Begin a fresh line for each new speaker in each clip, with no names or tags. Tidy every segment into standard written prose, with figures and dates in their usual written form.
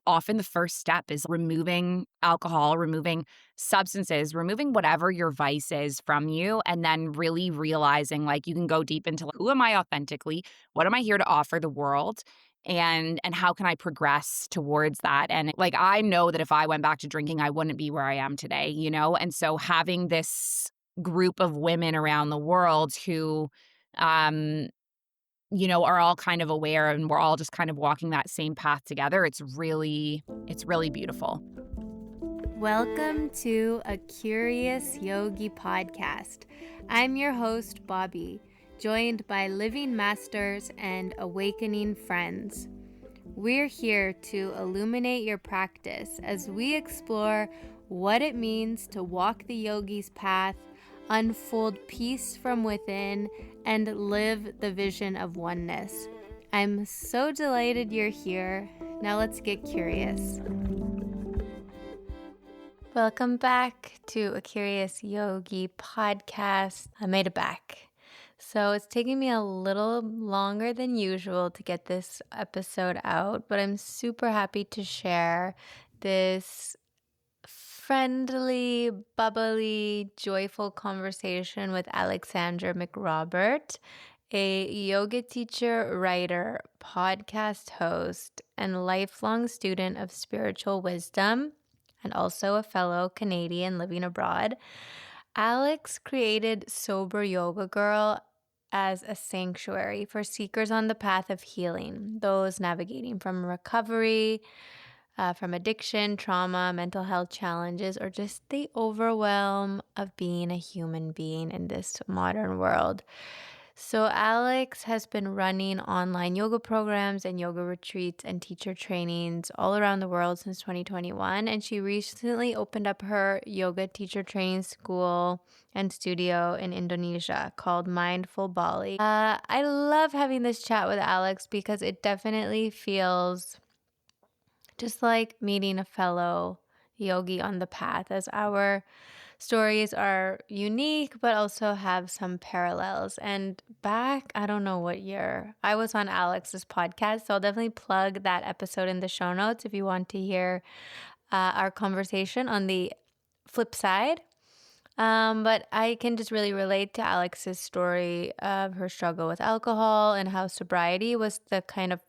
often the first step is removing alcohol, removing substances, removing whatever your vice is from you, and then really realizing like you can go deep into like, who am I authentically? What am I here to offer the world? And how can I progress towards that? And like I know that if I went back to drinking, I wouldn't be where I am today, you know? And so having this group of women around the world who are all kind of aware and we're all just kind of walking that same path together. It's really beautiful.
Welcome to a Curious Yogi podcast. I'm your host, Bobby, joined by living masters and awakening friends. We're here to illuminate your practice as we explore what it means to walk the yogi's path, unfold peace from within, and live the vision of oneness. I'm so delighted you're here. Now let's get curious. Welcome back to a Curious Yogi podcast. I made it back. So it's taking me a little longer than usual to get this episode out, but I'm super happy to share this friendly, bubbly, joyful conversation with Alexandra McRobert, a yoga teacher, writer, podcast host, and lifelong student of spiritual wisdom, and also a fellow Canadian living abroad. Alex created Sober Yoga Girl as a sanctuary for seekers on the path of healing, those navigating from recovery, from addiction, trauma, mental health challenges, or just the overwhelm of being a human being in this modern world. So Alex has been running online yoga programs and yoga retreats and teacher trainings all around the world since 2021. And she recently opened up her yoga teacher training school and studio in Indonesia called Mindful Bali. I love having this chat with Alex because it definitely feels just like meeting a fellow yogi on the path, as our stories are unique but also have some parallels. And back, I don't know what year, I was on Alex's podcast, so I'll definitely plug that episode in the show notes if you want to hear our conversation on the flip side. But I can just really relate to Alex's story of her struggle with alcohol and how sobriety was the kind of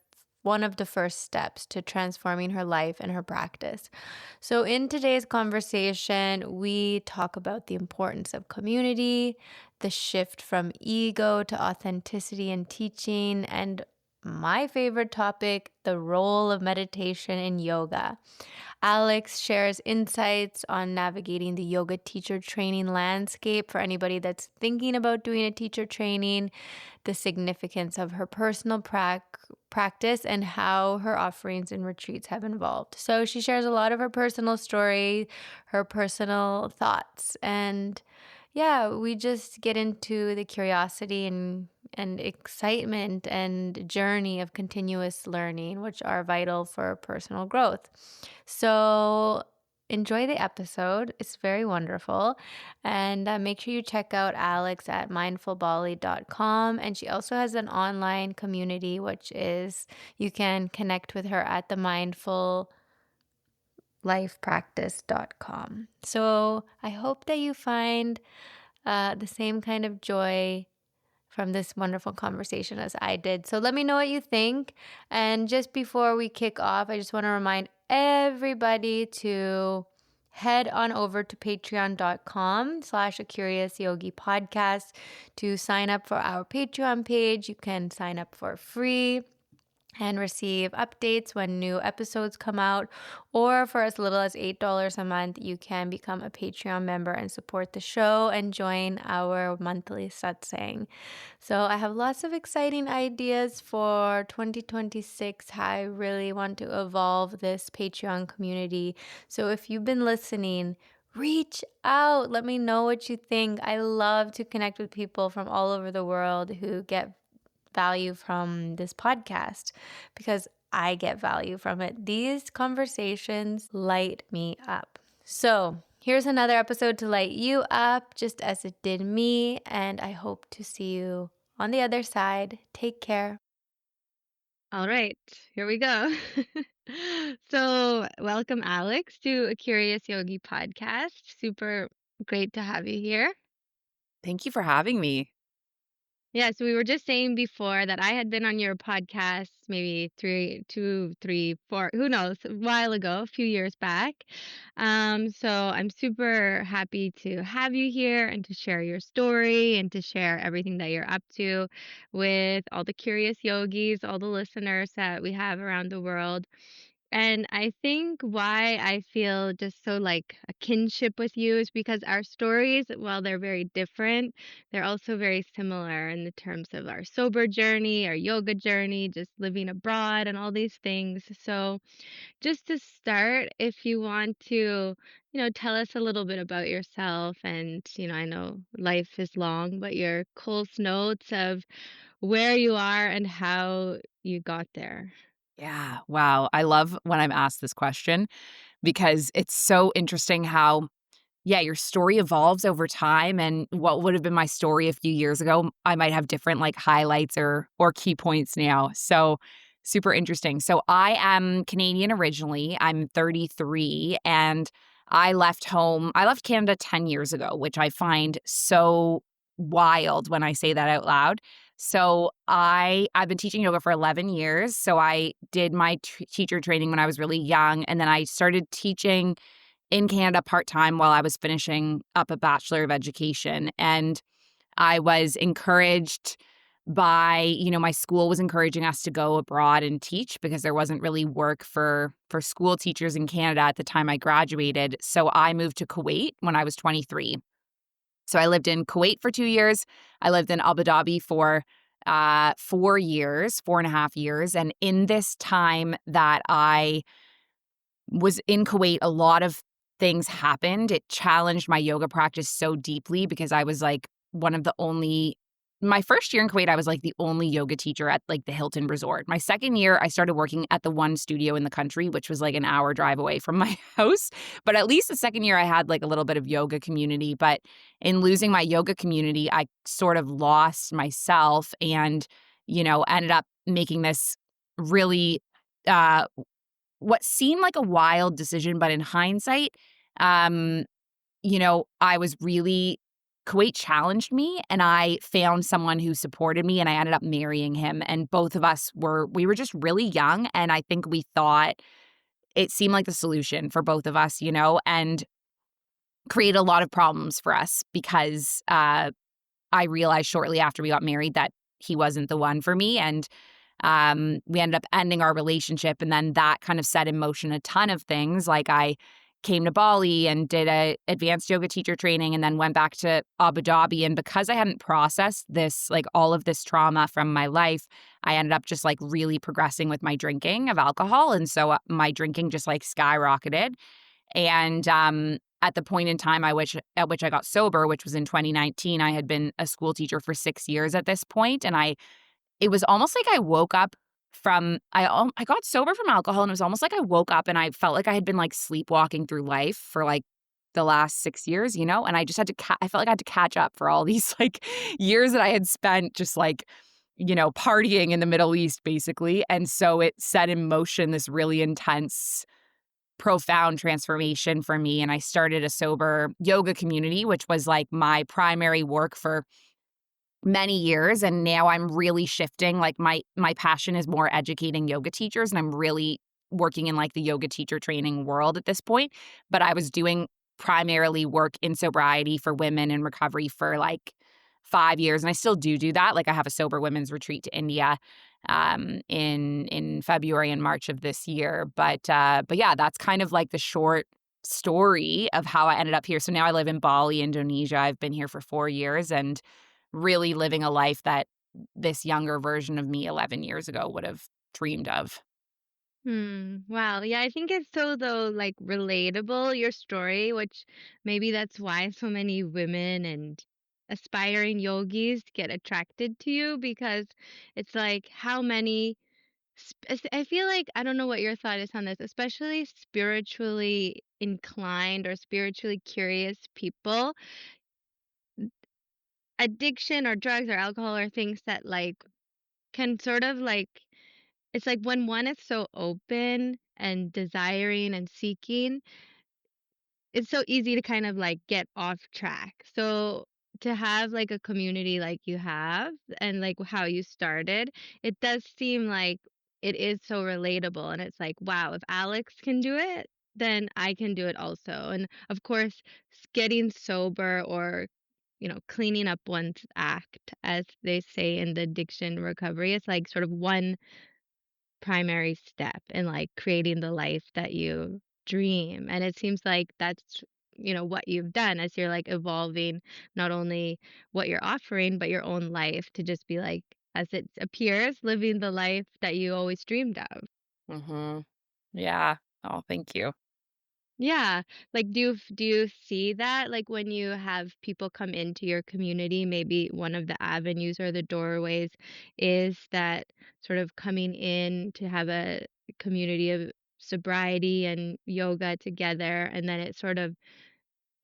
one of the first steps to transforming her life and her practice. So in today's conversation, we talk about the importance of community, the shift from ego to authenticity in teaching, and my favorite topic, the role of meditation in yoga. Alex shares insights on navigating the yoga teacher training landscape for anybody that's thinking about doing a teacher training, the significance of her personal practice, and how her offerings and retreats have evolved. So she shares a lot of her personal story, her personal thoughts, and yeah, we just get into the curiosity and excitement and journey of continuous learning, which are vital for personal growth. So enjoy the episode. It's very wonderful. And make sure you check out Alex at mindfulbali.com. And she also has an online community, which is you can connect with her at the mindfullifepractice.com. So I hope that you find the same kind of joy from this wonderful conversation as I did. So let me know what you think. And just before we kick off, I just want to remind everybody to head on over to patreon.com/a curious yogi podcast to sign up for our Patreon page. You can sign up for free and receive updates when new episodes come out, or for as little as $8 a month, you can become a Patreon member and support the show and join our monthly satsang. So I have lots of exciting ideas for 2026, how I really want to evolve this Patreon community. So if you've been listening, reach out. Let me know what you think. I love to connect with people from all over the world who get value from this podcast because I get value from it. These conversations light me up. So here's another episode to light you up just as it did me, and I hope to see you on the other side. Take care.
All right, here we go. So, welcome, Alex, to a Curious Yogi podcast. Super great to have you here.
Thank you for having me.
Yeah, so we were just saying before that I had been on your podcast maybe three, two, three, four, who knows, a while ago, a few years back. So I'm super happy to have you here and to share your story and to share everything that you're up to with all the curious yogis, all the listeners that we have around the world. And I think why I feel just so like a kinship with you is because our stories, while they're very different, they're also very similar in the terms of our sober journey, our yoga journey, just living abroad and all these things. So, just to start, if you want to, tell us a little bit about yourself and, I know life is long, but your Coles notes of where you are and how you got there.
Yeah, wow. I love when I'm asked this question because it's so interesting how, yeah, your story evolves over time, and what would have been my story a few years ago, I might have different, like, highlights or key points now. So, super interesting. So, I am Canadian originally. I'm 33, and I left Canada 10 years ago, which I find so wild when I say that out loud. So, I've been teaching yoga for 11 years. So, I did my teacher training when I was really young, and then I started teaching in Canada part-time while I was finishing up a Bachelor of Education, and I was encouraged by, my school was encouraging us to go abroad and teach because there wasn't really work for school teachers in Canada at the time I graduated, so I moved to Kuwait when I was 23. So I lived in Kuwait for 2 years. I lived in Abu Dhabi for, 4 years, 4.5 years, and in this time that I was in Kuwait, a lot of things happened. It challenged my yoga practice so deeply because I was like one of the only my first year in Kuwait, I was like the only yoga teacher at like the Hilton Resort. My second year, I started working at the one studio in the country, which was like an hour drive away from my house. But at least the second year, I had like a little bit of yoga community. But in losing my yoga community, I sort of lost myself and, ended up making this really uh, what seemed like a wild decision, but in hindsight, um, I was really Kuwait challenged me and I found someone who supported me and I ended up marrying him. And both of us we were just really young. And I think we thought it seemed like the solution for both of us, and created a lot of problems for us because I realized shortly after we got married that he wasn't the one for me. And we ended up ending our relationship, and then that kind of set in motion a ton of things. Like I came to Bali and did a advanced yoga teacher training and then went back to Abu Dhabi. And because I hadn't processed this, like all of this trauma from my life, I ended up just like really progressing with my drinking of alcohol. And so my drinking just like skyrocketed. And at the point in time at which I got sober, which was in 2019, I had been a school teacher for 6 years at this point, and it was almost like I woke up from I got sober from alcohol, and it was almost like I woke up and I felt like I had been, like, sleepwalking through life for, like, the last 6 years, and I just had to I felt like I had to catch up for all these, like, years that I had spent just, like, partying in the Middle East, basically, and so it set in motion this really intense, profound transformation for me, and I started a sober yoga community, which was, like, my primary work for many years, and now I'm really shifting, like, my passion is more educating yoga teachers, and I'm really working in, like, the yoga teacher training world at this point, but I was doing primarily work in sobriety for women in recovery for, like, 5 years, and I still do that. Like, I have a sober women's retreat to India, in February and March of this year, but yeah, that's kind of, like, the short story of how I ended up here. So now I live in Bali, Indonesia. I've been here for 4 years and really living a life that this younger version of me 11 years ago would have dreamed of.
Hmm. Wow. Yeah, I think it's so though like relatable your story, which maybe that's why so many women and aspiring yogis get attracted to you because it's like how many I feel like I don't know what your thought is on this, especially spiritually inclined or spiritually curious people. Addiction or drugs or alcohol or things that like can sort of like it's like when one is so open and desiring and seeking, it's so easy to kind of like get off track. So to have like a community like you have and like how you started, it does seem like it is so relatable. And it's like, wow, if Alex can do it, then I can do it also. And of course, getting sober or cleaning up one's act, as they say in the addiction recovery, it's like sort of one primary step in like creating the life that you dream. And it seems like that's what you've done as you're like evolving not only what you're offering but your own life to just be like, as it appears, living the life that you always dreamed of.
Mhm. Yeah. Oh, thank you.
Yeah. Like, do you see that, like, when you have people come into your community, maybe one of the avenues or the doorways is that sort of coming in to have a community of sobriety and yoga together, and then it sort of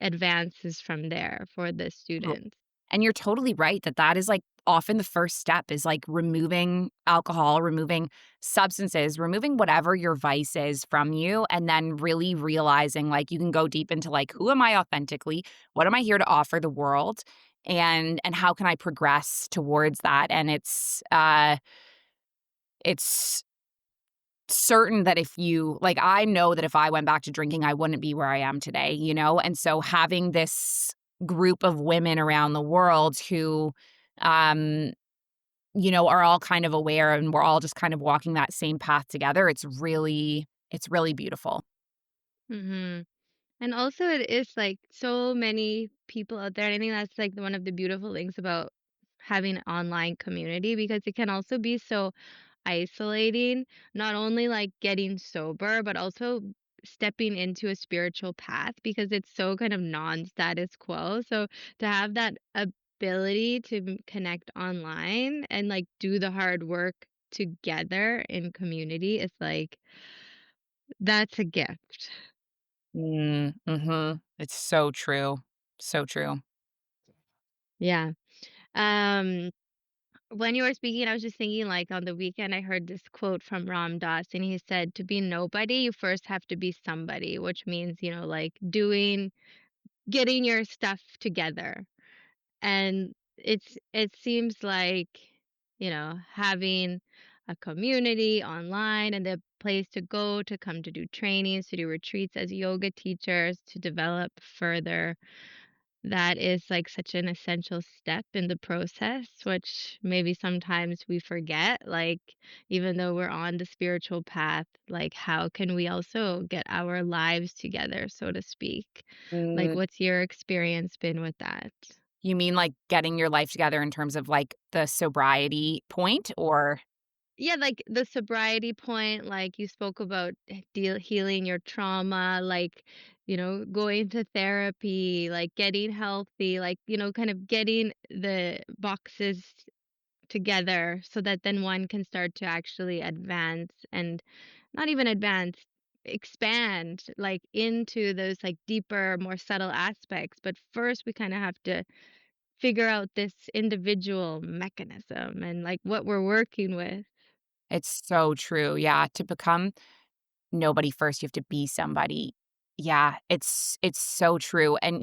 advances from there for the students?
And you're totally right that that is, like, often the first step is, like, removing alcohol, removing substances, removing whatever your vice is from you, and then really realizing, like, you can go deep into, like, who am I authentically? What am I here to offer the world? And how can I progress towards that? And it's certain that if you like, I know that if I went back to drinking, I wouldn't be where I am today, you know? And so having this group of women around the world who, um, are all kind of aware and we're all just kind of walking that same path together, it's really beautiful.
Mhm. And also it is like so many people out there. And I think that's like one of the beautiful things about having an online community, because it can also be so isolating, not only like getting sober, but also stepping into a spiritual path, because it's so kind of non-status quo. So to have that ability to connect online and like do the hard work together in community is like, that's a gift.
Mhm. It's so true. So true.
Yeah. Um when you were speaking, I was just thinking, like, on the weekend, I heard this quote from Ram Dass, and he said, "To be nobody, you first have to be somebody," which means, like getting your stuff together. And it seems like, having a community online and the place to go to come to do trainings, to do retreats as yoga teachers, to develop further, that is, like, such an essential step in the process, which maybe sometimes we forget, like, even though we're on the spiritual path, like, how can we also get our lives together, so to speak? Like,
Mm,
what's your experience been with that?
you mean, like, getting your life together in terms of, like, the sobriety point or
Yeah, like, the sobriety point, like, you spoke about healing your trauma, like, going to therapy, like, getting healthy, like, kind of getting the boxes together so that then one can start to actually advance, and not even advance, expand like into those like deeper, more subtle aspects. But first we kind of have to figure out this individual mechanism and like what we're working with.
it's so true, yeah, to become nobody first, you have to be somebody. Yeah, it's so true, and,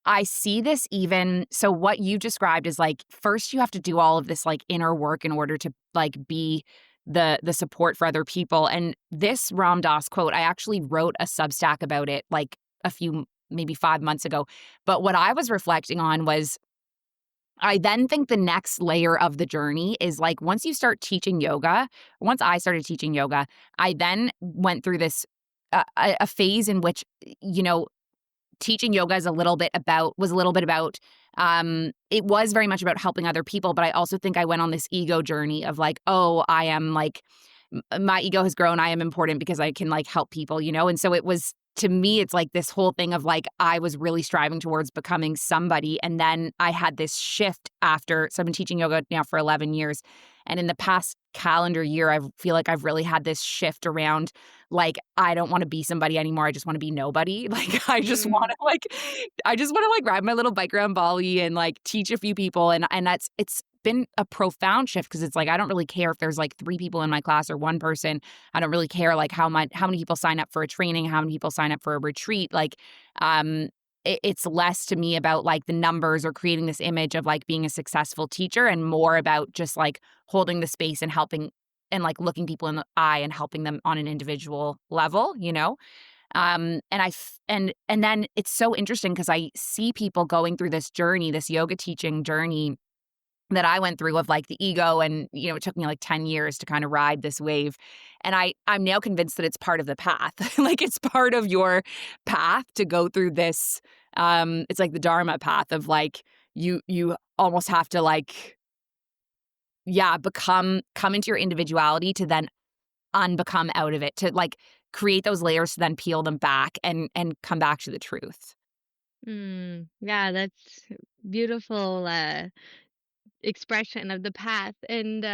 I see this even so what you described is, like, first you have to do all of this, like, inner work in order to, like, be the support for other people, and this Ram Dass quote, I actually wrote a Substack about it, like, a few maybe 5 months ago, but what I was reflecting on was I then think the next layer of the journey is, like, once you start teaching yoga once I started teaching yoga, I then went through this, a phase in which, teaching yoga is a little bit about was a little bit about, it was very much about helping other people, but I also think I went on this ego journey of, like, "Oh, I am, like my ego has grown, I am important because I can, like, help people," And so it was to me, it's like this whole thing of, like, I was really striving towards becoming somebody, and then I had this shift after so I've been teaching yoga now for 11 years, and in the past calendar year, I feel like I've really had this shift around, like, I don't wanna be somebody anymore, I just wanna be nobody. Like, I just wanna, like, ride my little bike around Bali and, like, teach a few people, and that's it's been a profound shift because it's like I don't really care if there's like 3 people in my class or 1 person. I don't really care like how many people sign up for a training, how many people sign up for a retreat. Like, it's less to me about like the numbers or creating this image of like being a successful teacher, and more about just like holding the space and helping and like looking people in the eye and helping them on an individual level, you know? And then it's so interesting because I see people going through this journey, this yoga teaching journey that I went through of like the ego, and it took me like 10 years to kind of ride this wave. And I'm now convinced that it's part of the path. Like it's part of your path to go through this. It's like the Dharma path of like you almost have to like, yeah, come into your individuality to then unbecome out of it, to like create those layers to then peel them back and come back to the truth.
Yeah, that's beautiful expression of the path. And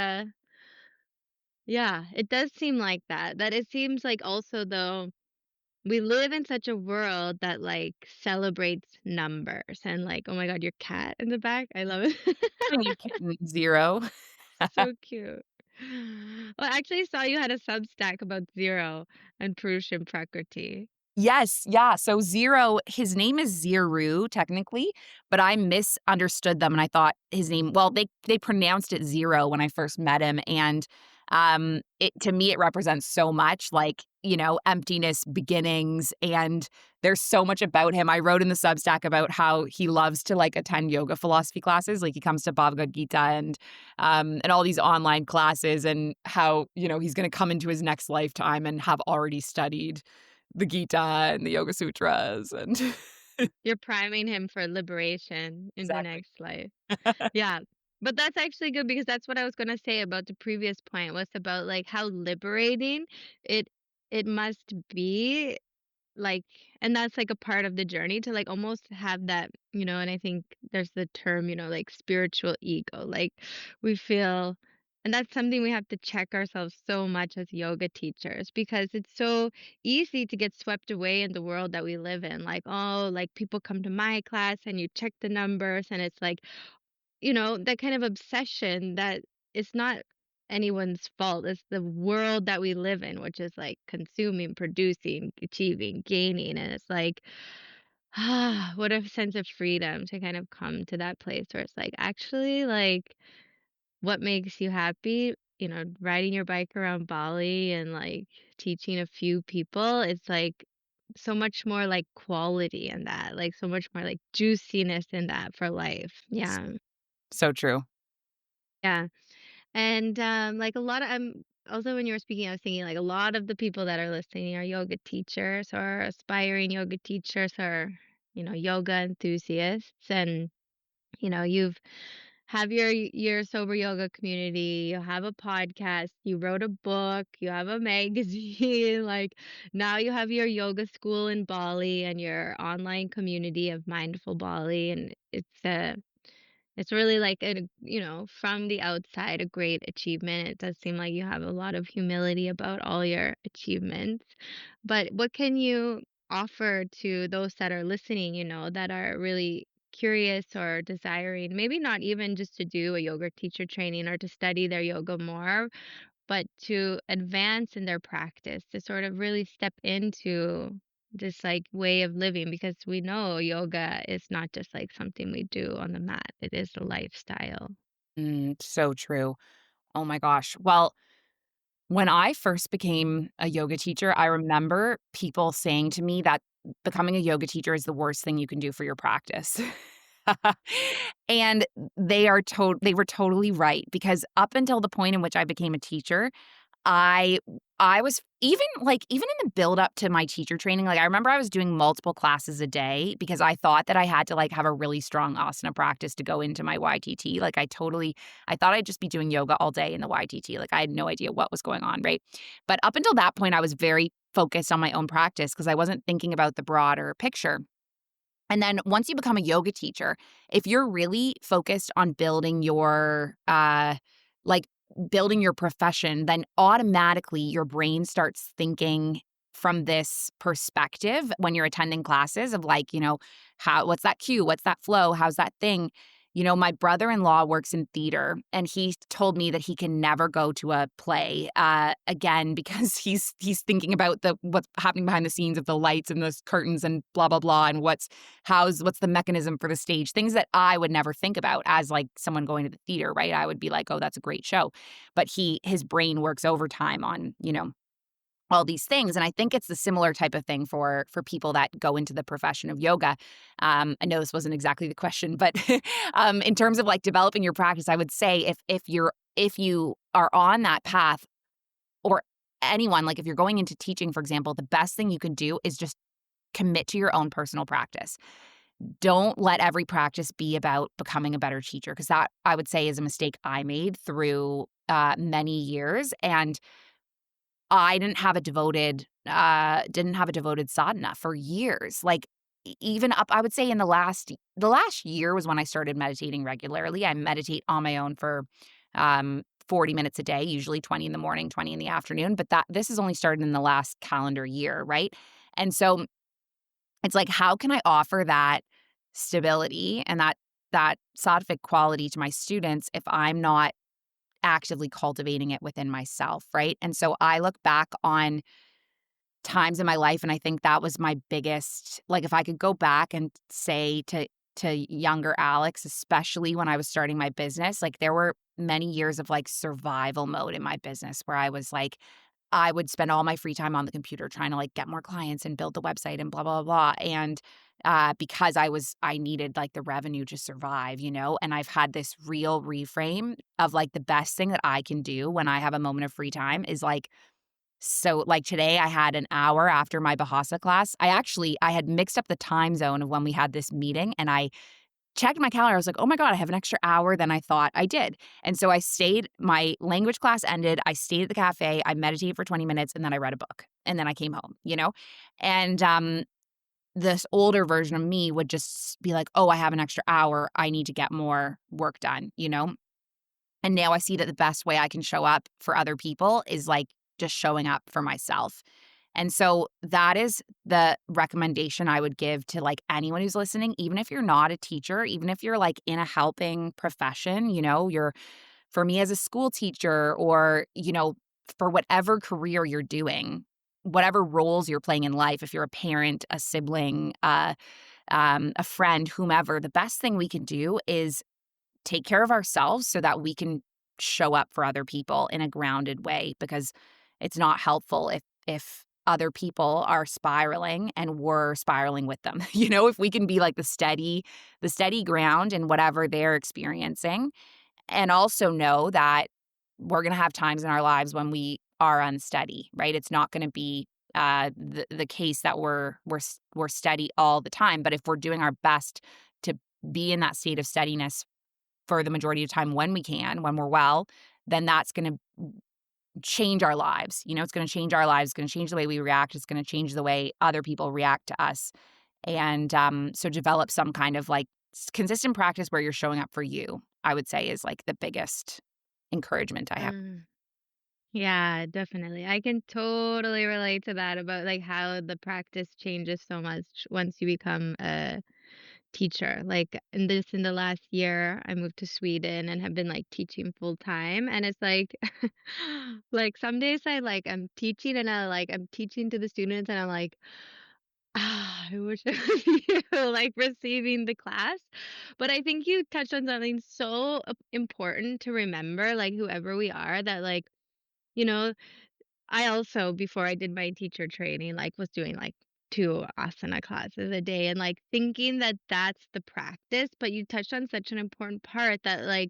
yeah, it does seem like that. That it seems like also though we live in such a world that like celebrates numbers and like, oh my God, your cat in the back. I love it.
And you kitten zero.
So cute. Well, I actually saw you had a Substack about Zero and Purushin Prakriti.
Yes, yeah, so Zero, his name is Ziru technically, but I misunderstood them and I thought his name, well, they pronounced it Zero when I first met him, and it to me it represents so much like, emptiness, beginnings, and there's so much about him. I wrote in the Substack about how he loves to like attend yoga philosophy classes, like he comes to Bhagavad Gita and all these online classes, and how, he's going to come into his next lifetime and have already studied the Gita and the Yoga Sutras and
You're priming him for liberation in the
exactly.
next life. Yeah. But that's actually good because that's what I was gonna say about the previous point was about like how liberating it it must be like, and that's like a part of the journey to like almost have that, and I think there's the term, like spiritual ego. Like we feel, and that's something we have to check ourselves so much as yoga teachers because it's so easy to get swept away in the world that we live in. Like, oh, like people come to my class and you check the numbers and it's like, that kind of obsession that it's not anyone's fault. It's the world that we live in, which is like consuming, producing, achieving, gaining. And it's like, what a sense of freedom to kind of come to that place where it's like, actually, like, what makes you happy? Riding your bike around Bali and like teaching a few people, it's like so much more like quality in that, like so much more like juiciness in that for life.
S
Yeah.
so true.
Yeah. And, like, a lot of also when you were speaking, I was thinking, like, a lot of the people that are listening are yoga teachers or aspiring yoga teachers or, yoga enthusiasts. And, you've have your sober yoga community, you have a podcast, you wrote a book, you have a magazine, like, now you have your yoga school in Bali and your online community of Mindful Bali, and it's really like from the outside, a great achievement. It does seem like you have a lot of humility about all your achievements. But what can you offer to those that are listening, that are really curious or desiring, maybe not even just to do a yoga teacher training or to study their yoga more, but to advance in their practice, to sort of really step into this like way of living because we know yoga is not just like something we do on the mat. It is a lifestyle.
So true. Oh my gosh. Well, when I first became a yoga teacher, I remember people saying to me that becoming a yoga teacher is the worst thing you can do for your practice. And they were totally right, because up until the point in which I became a teacher, I I was even in the build up to my teacher training, like, I remember I was doing multiple classes a day because I thought that I had to, like, have a really strong asana practice to go into my YTT. Like, I thought I'd just be doing yoga all day in the YTT. Like, I had no idea what was going on, right? But up until that point, I was very focused on my own practice because I wasn't thinking about the broader picture. And then once you become a yoga teacher, if you're really focused on like building your profession, then automatically your brain starts thinking from this perspective when you're attending classes of like, what's that cue? What's that flow? How's that thing? My brother-in-law works in theater, and he told me that he can never go to a play again because he's thinking about what's happening behind the scenes of the lights and the curtains and blah blah blah, and what's the mechanism for the stage, things that I would never think about as like someone going to the theater, right? I would be like, oh, that's a great show, but his brain works overtime on all these things. And I think it's the similar type of thing for people that go into the profession of yoga. I know this wasn't exactly the question, but in terms of like developing your practice, I would say if you are on that path, or anyone, like if you're going into teaching, for example, the best thing you can do is just commit to your own personal practice. Don't let every practice be about becoming a better teacher, because that, I would say, is a mistake I made through many years. And I didn't have a devoted sadhana for years. Like even up, I would say in the last year was when I started meditating regularly. I meditate on my own for 40 minutes a day, usually 20 in the morning, 20 in the afternoon. But this has only started in the last calendar year, right? And so it's like, how can I offer that stability and that sattvic quality to my students if I'm not actively cultivating it within myself, right? And so I look back on times in my life, and I think that was my biggest, like, if I could go back and say to younger Alex, especially when I was starting my business, like there were many years of like survival mode in my business where I was like, I would spend all my free time on the computer trying to like get more clients and build the website and blah blah blah. And because I needed like the revenue to survive, and I've had this real reframe of like the best thing that I can do when I have a moment of free time is like, so like today I had an hour after my Bahasa class. I had mixed up the time zone of when we had this meeting, and I checked my calendar. I was like, oh my God, I have an extra hour than I thought I did. And so I stayed, my language class ended. I stayed at the cafe. I meditated for 20 minutes, and then I read a book, and then I came home. And this older version of me would just be like, oh, I have an extra hour. I need to get more work done. And now I see that the best way I can show up for other people is like just showing up for myself. And so that is the recommendation I would give to like anyone who's listening, even if you're not a teacher, even if you're like in a helping profession, you're, for me as a school teacher, or, for whatever career you're doing, whatever roles you're playing in life, if you're a parent, a sibling, a friend, whomever, the best thing we can do is take care of ourselves so that we can show up for other people in a grounded way, because it's not helpful if other people are spiraling and we're spiraling with them. If we can be like the steady ground in whatever they're experiencing, and also know that we're going to have times in our lives when we are unsteady, right? It's not going to be the case that we're steady all the time, but if we're doing our best to be in that state of steadiness for the majority of the time when we can, when we're well, then that's going to change our lives. It's going to change our lives. It's going to change the way we react. It's going to change the way other people react to us. And so develop some kind of like consistent practice where you're showing up for you, I would say, is like the biggest encouragement I have.
Mm. Yeah, definitely. I can totally relate to that about like how the practice changes so much once you become a teacher. Like in the last year, I moved to Sweden and have been like teaching full time. And it's like like some days I'm teaching and I'm teaching to the students and I'm like, ah, I wish I was you like receiving the class. But I think you touched on something so important to remember, like whoever we are, that you know, I also, before I did my teacher training, was doing like 2 asana classes a day and thinking that that's the practice. But you touched on such an important part that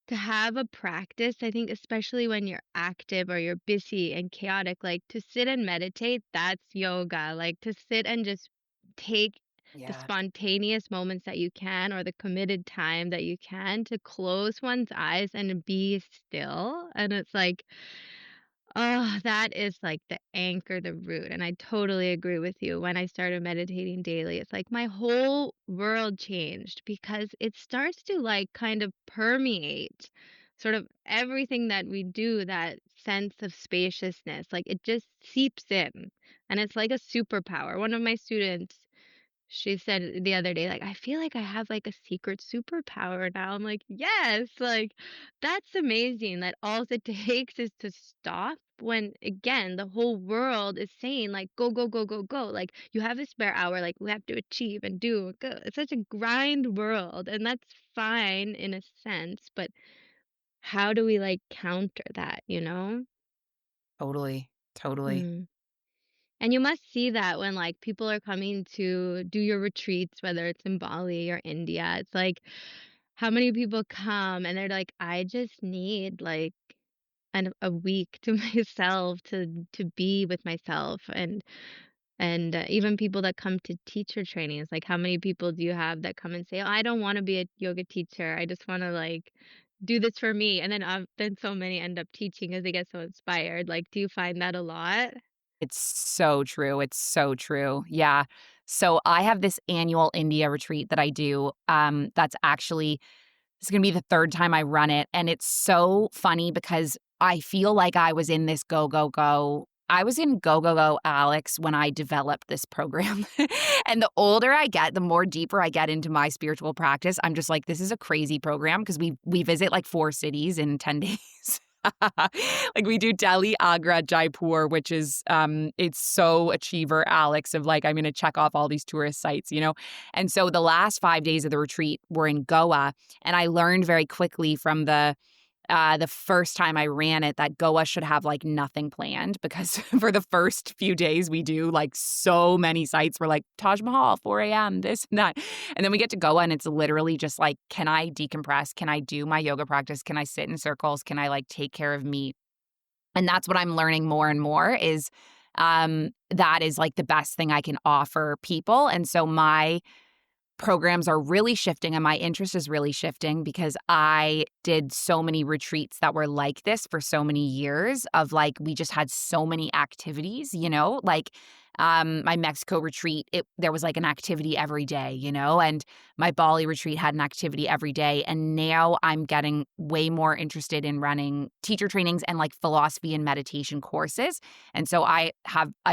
to have a practice, I think, especially when you're active or you're busy and chaotic, to sit and meditate, that's yoga. Like to sit and just take the
Yeah.
spontaneous moments that you can or the committed time that you can to close one's eyes and be still. And it's like, oh, that is like the anchor, the root. And I totally agree with you. When I started meditating daily, it's like my whole world changed because it starts to kind of permeate sort of everything that we do, that sense of spaciousness. Like it just seeps in and it's like a superpower. One of my students, She said the other day, like, "I feel like I have, like, a secret superpower now." I'm like, "Yes!" Like, that's amazing that all it takes is to stop when, again, the whole world is saying, like, "Go, go, go, go, go." Like, "You have a spare hour, like, we have to achieve and do and go." It's such a grind world, and that's fine in a sense, but how do we, like, counter that, you know?
Totally, totally.
Mm. And you must see that when, like, people are coming to do your retreats, whether it's in Bali or India. It's like, how many people come and they're like, "I just need, like, a week to myself to be with myself," and even people that come to teacher trainings, like, how many people do you have that come and say, "Oh, I don't wanna be a yoga teacher. I just wanna, like, do this for me," and then so many end up teaching because they get so inspired. Like, do you find that a lot?
It's so true, it's so true, yeah. So, I have this annual India retreat that I do, that's actually it's gonna be the 3rd time I run it, and it's so funny because I feel like I was in this go, go, go I was in go, go, go, Alex, when I developed this program, and the older I get, the more deeper I get into my spiritual practice, I'm just like, "This is a crazy program because we visit, like, 4 cities in 10 days." Like, we do Delhi, Agra, Jaipur, which is, it's so achiever, Alex, of, like, I'm gonna check off all these tourist sites, you know? And so the last 5 days of the retreat were in Goa, and I learned very quickly from the first time I ran it that Goa should have, like, nothing planned because for the first few days, we do, like, so many sites. We're like, Taj Mahal, 4 AM, this and that. And then we get to Goa, and it's literally just like, can I decompress? Can I do my yoga practice? Can I sit in circles? Can I, like, take care of me? And that's what I'm learning more and more is, that is, like, the best thing I can offer people. And so my programs are really shifting and my interest is really shifting because I did so many retreats that were like this for so many years of like we just had so many activities, you know? Like my Mexico retreat, there was like an activity every day, you know? And my Bali retreat had an activity every day and now I'm getting way more interested in running teacher trainings and like philosophy and meditation courses. And so I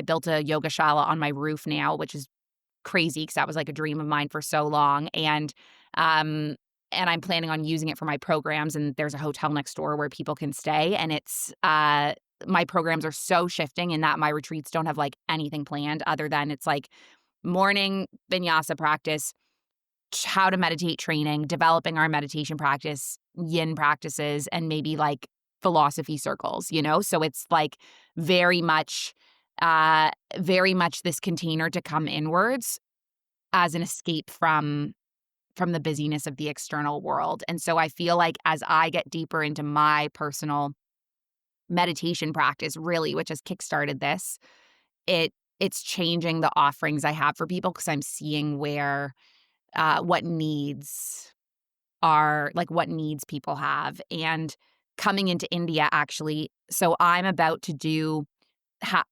built a yoga shala on my roof now, which is crazy because that was like a dream of mine for so long. Um, and I'm planning on using it for my programs. And there's a hotel next door where people can stay. And my programs are so shifting in that my retreats don't have like anything planned other than it's like morning vinyasa practice, how to meditate training, developing our meditation practice, yin practices, and maybe like philosophy circles, you know? So it's like very much, very much this container to come inwards as an escape from the busyness of the external world. And so I feel like as I get deeper into my personal meditation practice, really, which has kickstarted this, it's changing the offerings I have for people because I'm seeing where what needs are like what needs people have. And coming into India, actually, so I'm about to do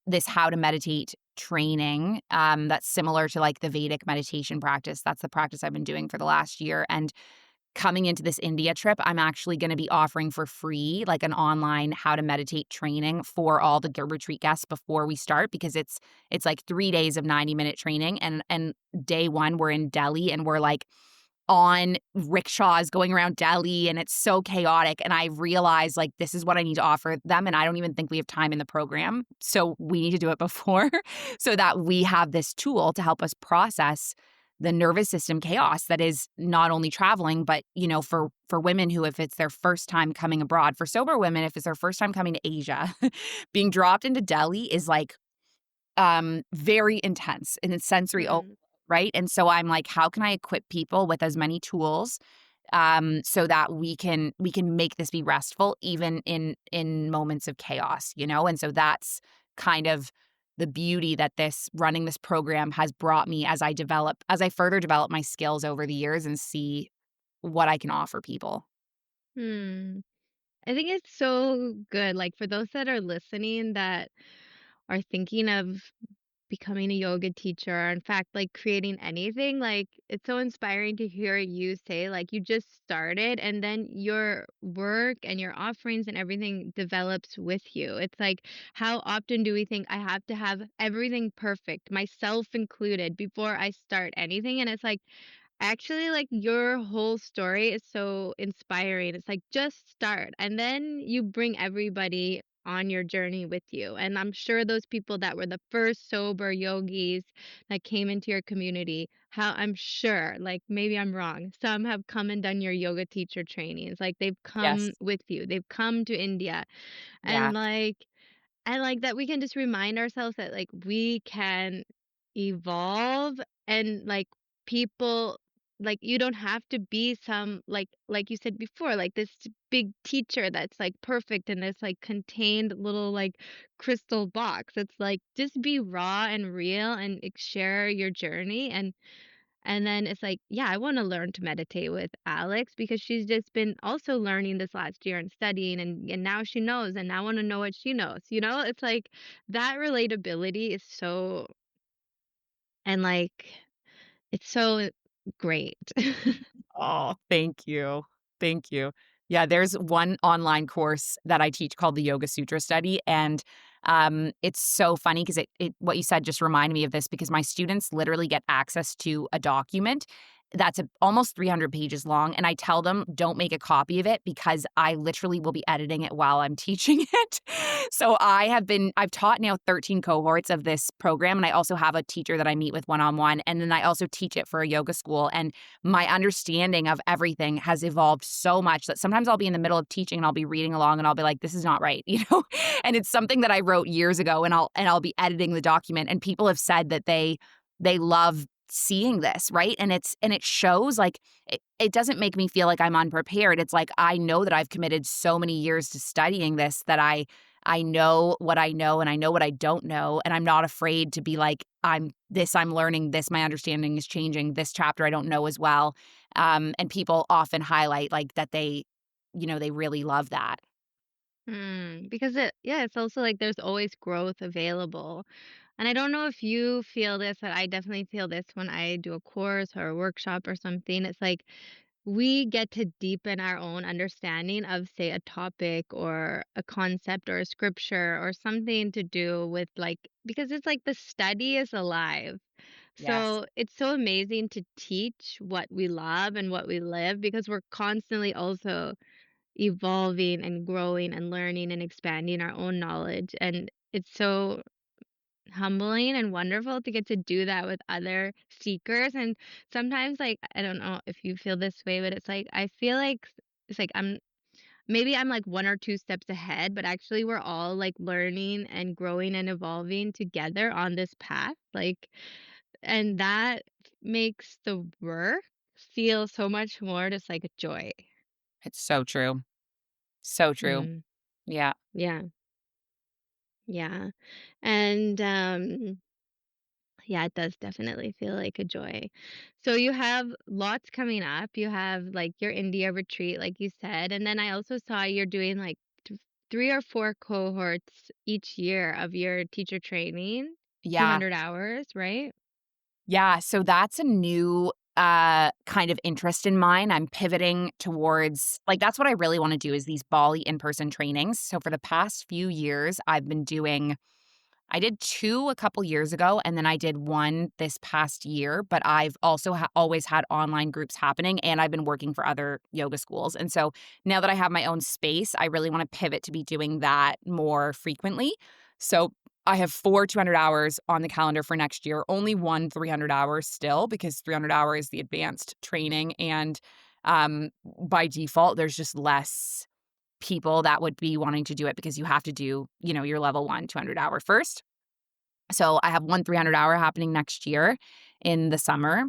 this how to meditate training that's similar to like the Vedic meditation practice. That's the practice I've been doing for the last year. And coming into this India trip, I'm actually going to be offering for free like an online how to meditate training for all the retreat guests before we start because it's like 3 days of 90-minute training and day 1 we're in Delhi and we're like on rickshaws going around Delhi and it's so chaotic. And I realized like this is what I need to offer them. And I don't even think we have time in the program. So we need to do it before so that we have this tool to help us process the nervous system chaos that is not only traveling, but you know, for women who if it's their first time coming abroad, for sober women, if it's their first time coming to Asia, being dropped into Delhi is like very intense and it's sensory overload,
Mm.
right? And so I'm like, how can I equip people with as many tools so that we can make this be restful even in moments of chaos, you know? And so that's kind of the beauty that this running this program has brought me as I further develop my skills over the years and see what I can offer people.
Hmm. I think it's so good, like, for those that are listening that are thinking of becoming a yoga teacher, or in fact, like creating anything, like it's so inspiring to hear you say like you just started and then your work and your offerings and everything develops with you. It's like, how often do we think I have to have everything perfect, myself included, before I start anything? And it's like, actually, like, your whole story is so inspiring. It's like, just start, and then you bring everybody on your journey with you. And I'm sure those people that were the first sober yogis that came into your community, how I'm sure, like, maybe I'm wrong, some have come and done your yoga teacher trainings. Like, they've
Yes.
come with you, they've come to India.
Yeah.
And like, I like that we can just remind ourselves that, like, we can evolve, and, like, people, like, you don't have to be some, like you said before, like, this big teacher that's, like, perfect in this, like, contained little, like, crystal box. It's like, just be raw and real and, like, share your journey. And then it's like, yeah, I wanna learn to meditate with Alex because she's just been also learning this last year and studying, and now she knows, and I wanna know what she knows, you know? It's like that relatability is so, and, like, it's so great.
Oh, thank you. Thank you. Yeah, there's one online course that I teach called the Yoga Sutra Study, and it's so funny because it what you said just reminded me of this because my students literally get access to a document that's almost 300 pages long, and I tell them don't make a copy of it because I literally will be editing it while I'm teaching it. So I've taught now 13 cohorts of this program, and I also have a teacher that I meet with one-on-one, and then I also teach it for a yoga school, and my understanding of everything has evolved so much that sometimes I'll be in the middle of teaching and I'll be reading along and I'll be like, this is not right, you know? And it's something that I wrote years ago, and I'll be editing the document, and people have said that they love seeing this, right? And it shows like it doesn't make me feel like I'm unprepared. It's like I know that I've committed so many years to studying this that I know what I know and I know what I don't know. And I'm not afraid to be like, I'm learning this, my understanding is changing. This chapter I don't know as well. And people often highlight like that they really love that.
Because yeah, it's also like there's always growth available. And I don't know if you feel this, but I definitely feel this when I do a course or a workshop or something. It's like we get to deepen our own understanding of, say, a topic or a concept or a scripture or something to do with, like, because it's like the study is alive.
Yes.
So it's so amazing to teach what we love and what we live because we're constantly also evolving and growing and learning and expanding our own knowledge. And it's so humbling and wonderful to get to do that with other seekers. And sometimes, like, I don't know if you feel this way, but it's like I feel like it's like I'm like one or two steps ahead, but actually we're all like learning and growing and evolving together on this path. Like, and that makes the work feel so much more just like a joy.
It's so true. So true.
Mm,
Yeah.
yeah. Yeah. And yeah, it does definitely feel like a joy. So you have lots coming up. You have like your India retreat, like you said. And then I also saw you're doing like 3 or 4 cohorts each year of your teacher training,
Yeah.
200 hours, right?
Yeah, so that's a new kind of interest in mine. I'm pivoting towards like that's what I really want to do is these Bali in-person trainings. So for the past few years, I did 2 a couple years ago, and then I did 1 this past year, but I've also always had online groups happening, and I've been working for other yoga schools, and so now that I have my own space, I really wanna pivot to be doing that more frequently. So, I have 4 200 hours on the calendar for next year, only 1 300 hours still because 300 hour is the advanced training, and, by default, there's just less people that would be wanting to do it because you have to do, your level 1 200 hour first. So I have one 300-hour happening next year in the summer.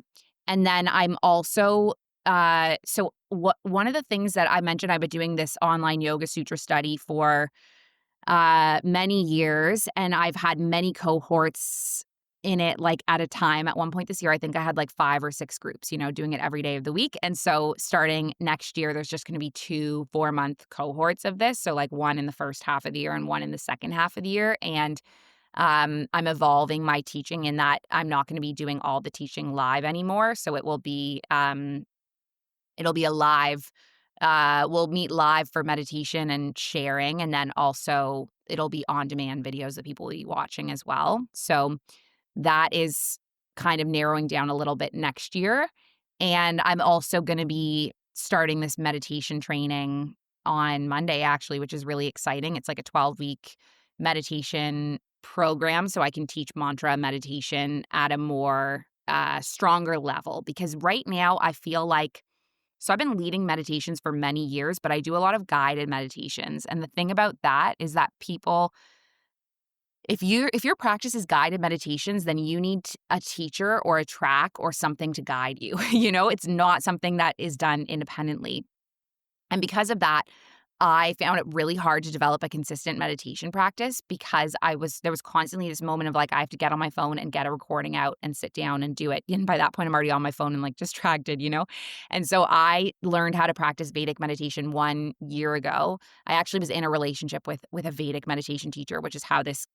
And then I'm also one of the things that I mentioned, I've been doing this online yoga sutra study for many years, and I've had many cohorts in it, like, at a time. At one point this year, I think I had, like, 5 or 6 groups, doing it every day of the week, and so starting next year, there's just gonna be 2 4-month cohorts of this, so, like, 1 in the first half of the year and 1 in the second half of the year, and I'm evolving my teaching in that I'm not going to be doing all the teaching live anymore. So it'll be a live, we'll meet live for meditation and sharing. And then also it'll be on demand videos that people will be watching as well. So that is kind of narrowing down a little bit next year. And I'm also going to be starting this meditation training on Monday, actually, which is really exciting. It's like a 12-week meditation program. So I can teach mantra meditation at a more stronger level. Because right now, I feel like so I've been leading meditations for many years, but I do a lot of guided meditations. And the thing about that is that people, if your practice is guided meditations, then you need a teacher or a track or something to guide you. It's not something that is done independently. And because of that, I found it really hard to develop a consistent meditation practice because there was constantly this moment of like, I have to get on my phone and get a recording out and sit down and do it. And by that point, I'm already on my phone and like distracted. And so I learned how to practice Vedic meditation 1 year ago. I actually was in a relationship with a Vedic meditation teacher, which is how this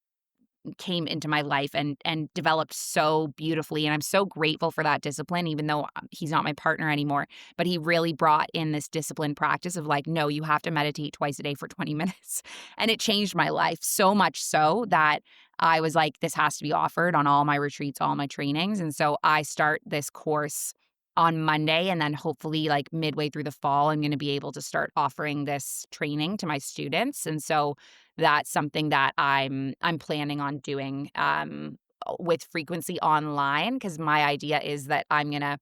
came into my life and developed so beautifully, and I'm so grateful for that discipline, even though he's not my partner anymore. But he really brought in this disciplined practice of like, no, you have to meditate twice a day for 20 minutes. And it changed my life so much so that I was like, this has to be offered on all my retreats, all my trainings. And so I start this course on Monday, and then hopefully like midway through the fall, I'm going to be able to start offering this training to my students. And so that's something that I'm planning on doing with frequency online, because my idea is that I'm going to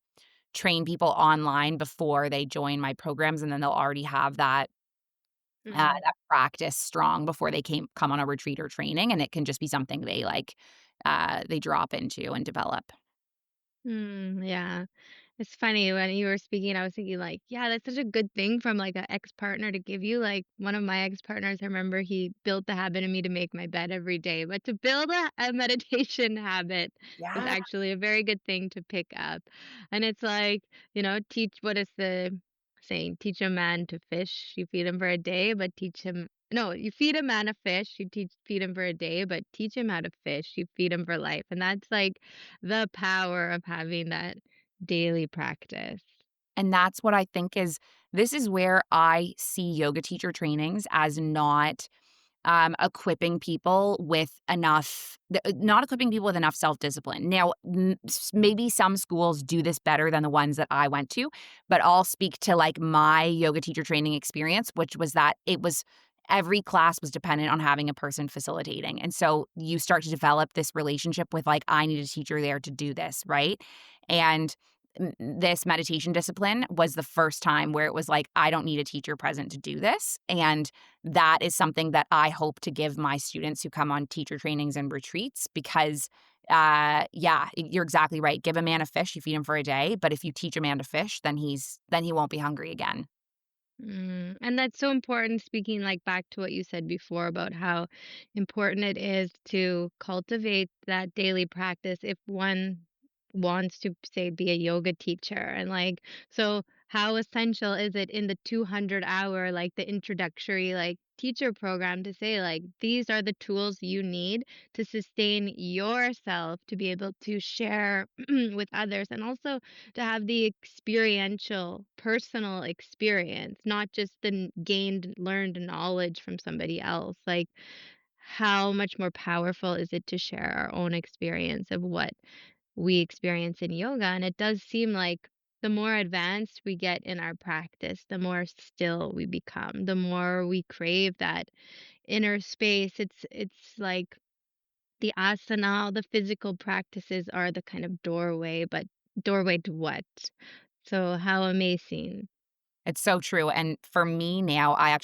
train people online before they join my programs, and then they'll already have
Mm.
that practice strong before they come on a retreat or training, and it can just be something they drop into and develop.
Yeah. It's funny when you were speaking, I was thinking like, yeah, that's such a good thing from like an ex-partner to give you. Like one of my ex-partners, I remember he built the habit in me to make my bed every day. But to build a meditation habit is
Yeah.
actually a very good thing to pick up. And it's like, teach what is the saying? Teach a man to fish, you feed him for a day, but teach him no, you feed a man a fish, feed him for a day, but teach him how to fish, you feed him for life. And that's like the power of having that daily practice.
And that's what I think this is where I see yoga teacher trainings as not equipping people with not equipping people with enough self-discipline. Now, maybe some schools do this better than the ones that I went to, but I'll speak to like my yoga teacher training experience, which was that every class was dependent on having a person facilitating. And so you start to develop this relationship with like, I need a teacher there to do this, right? And this meditation discipline was the first time where it was like, I don't need a teacher present to do this. And that is something that I hope to give my students who come on teacher trainings and retreats because, yeah, you're exactly right. Give a man a fish, you feed him for a day. But if you teach a man to fish, then he won't be hungry again.
And that's so important, speaking like back to what you said before about how important it is to cultivate that daily practice if one wants to, say, be a yoga teacher. And like, so how essential is it in the 200-hour, like the introductory, like teacher program to say, like, these are the tools you need to sustain yourself to be able to share with others and also to have the experiential, personal experience, not just the gained, learned knowledge from somebody else. Like, how much more powerful is it to share our own experience of what we experience in yoga? And it does seem like the more advanced we get in our practice, the more still we become, the more we crave that inner space. It's like the asana, the physical practices are the kind of doorway, but doorway to what? So how amazing.
It's so true. And for me now, I